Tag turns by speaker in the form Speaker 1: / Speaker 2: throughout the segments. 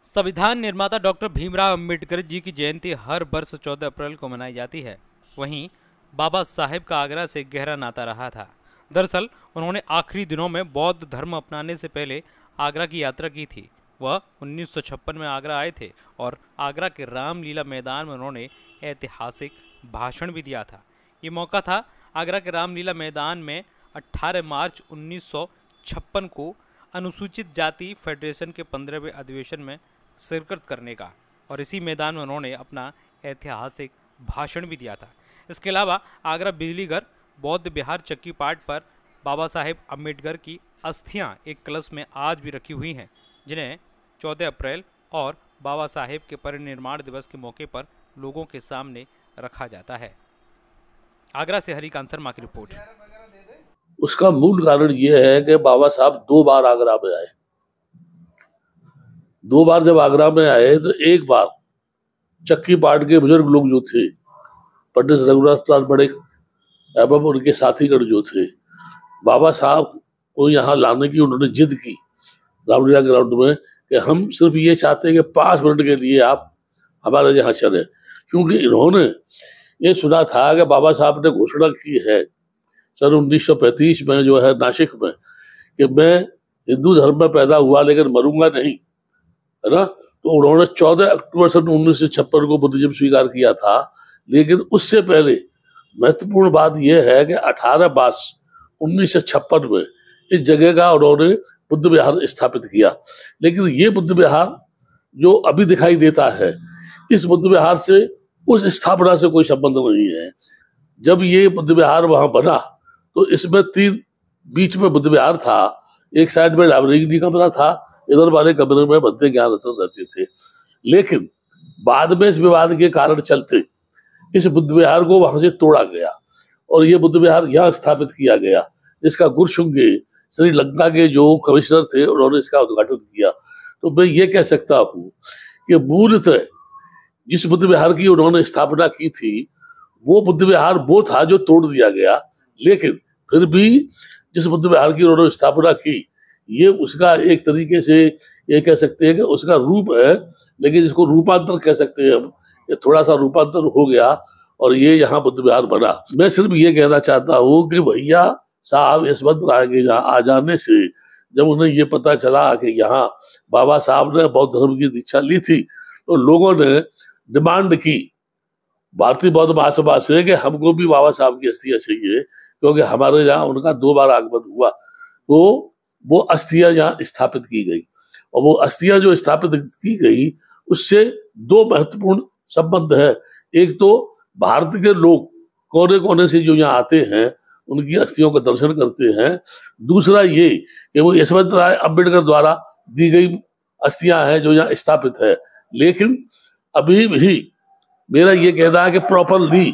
Speaker 1: संविधान निर्माता डॉक्टर भीमराव अंबेडकर जी की जयंती हर वर्ष 14 अप्रैल को मनाई जाती है। वहीं बाबा साहेब का आगरा से गहरा नाता रहा था। दरअसल उन्होंने आखिरी दिनों में बौद्ध धर्म अपनाने से पहले आगरा की यात्रा की थी। वह 1956 में आगरा आए थे और आगरा के रामलीला मैदान में उन्होंने ऐतिहासिक भाषण भी दिया था। ये मौका था आगरा के रामलीला मैदान में 18 मार्च 1956 को अनुसूचित जाति फेडरेशन के 15वें अधिवेशन में शिरकत करने का, और इसी मैदान में उन्होंने अपना ऐतिहासिक भाषण भी दिया था। इसके अलावा आगरा बिजलीघर बौद्ध विहार चक्की पाट पर बाबा साहेब अम्बेडकर की अस्थियां एक कलश में आज भी रखी हुई हैं, जिन्हें 14 अप्रैल और बाबा साहेब के परिनिर्वाण दिवस के मौके पर लोगों के सामने रखा जाता है। आगरा से हरिकांत शर्मा की रिपोर्ट।
Speaker 2: उसका मूल कारण यह है कि बाबा साहब 2 बार आगरा में आए। 2 बार जब आगरा में आए तो एक बार चक्की पाट के बुजुर्ग लोग जो थे, पंडित रघुनाथ दास बड़े एवं उनके साथीगण जो थे, बाबा साहब को यहाँ लाने की उन्होंने जिद की रामलीला ग्राउंड में कि हम सिर्फ ये चाहते हैं कि 5 मिनट के लिए आप हमारे यहाँ चले, क्योंकि इन्होंने ये सुना था कि बाबा साहब ने घोषणा की है सन 1935 में जो है नासिक में कि मैं हिंदू धर्म में पैदा हुआ लेकिन मरूंगा नहीं, है ना। तो उन्होंने 14 अक्टूबर सन 1956 को बुद्धिज्म स्वीकार किया था। लेकिन उससे पहले महत्वपूर्ण बात यह है कि 18 मार्च 1956 में इस जगह का उन्होंने बुद्ध विहार स्थापित किया। लेकिन ये बुद्ध विहार जो अभी दिखाई देता है, इस बुद्ध विहार से उस स्थापना से कोई संबंध नहीं है। जब ये बुद्ध विहार वहां बना तो इसमें 3 बीच में बुद्ध विहार था, एक साइड में लाइब्रेरी कमरा था, इधर वाले कमरे में बंदे ज्ञान रत्न रहते थे। लेकिन बाद में इस विवाद के कारण चलते इस बुद्ध विहार को वहां से तोड़ा गया और ये बुद्ध विहार यहाँ स्थापित किया गया, जिसका गुरशुंगे श्रीलंका के जो कमिश्नर थे उन्होंने इसका उद्घाटन किया। तो मैं ये कह सकता हूँ कि मूलतः जिस बुद्ध विहार की उन्होंने स्थापना की थी वो बुद्ध विहार वो था जो तोड़ दिया गया। लेकिन फिर भी जिस बुद्ध विहार की उन्होंने स्थापना की, ये उसका एक तरीके से ये कह सकते हैं कि उसका रूप है, लेकिन इसको रूपांतर कह सकते हैं हम। ये थोड़ा सा रूपांतर हो गया और ये यहाँ बुद्ध विहार बना। मैं सिर्फ ये कहना चाहता हूँ कि भैया साहब यशवंत राय के यहाँ आ जाने से जब उन्हें ये पता चला कि यहाँ बाबा साहब ने बौद्ध धर्म की दीक्षा ली थी, तो लोगों ने डिमांड की भारतीय बौद्ध महासभा से कि हमको भी बाबा साहब की अस्थियां चाहिए, क्योंकि हमारे यहाँ उनका 2 बार आगमन हुआ। तो वो अस्थियां यहाँ स्थापित की गई और वो अस्थियां जो स्थापित की गई उससे 2 महत्वपूर्ण संबंध है। एक तो भारत के लोग कोने कोने से जो यहाँ आते हैं उनकी अस्थियों का दर्शन करते हैं। दूसरा ये कि वो यशवंत राय अम्बेडकर द्वारा दी गई अस्थियां हैं जो यहाँ स्थापित है। लेकिन अभी भी मेरा ये कहना है कि प्रॉपरली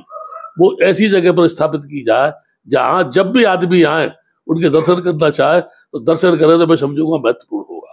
Speaker 2: वो ऐसी जगह पर स्थापित की जाए जहां जब भी आदमी आए उनके दर्शन करना चाहे तो दर्शन करें, तो मैं समझूंगा महत्वपूर्ण होगा।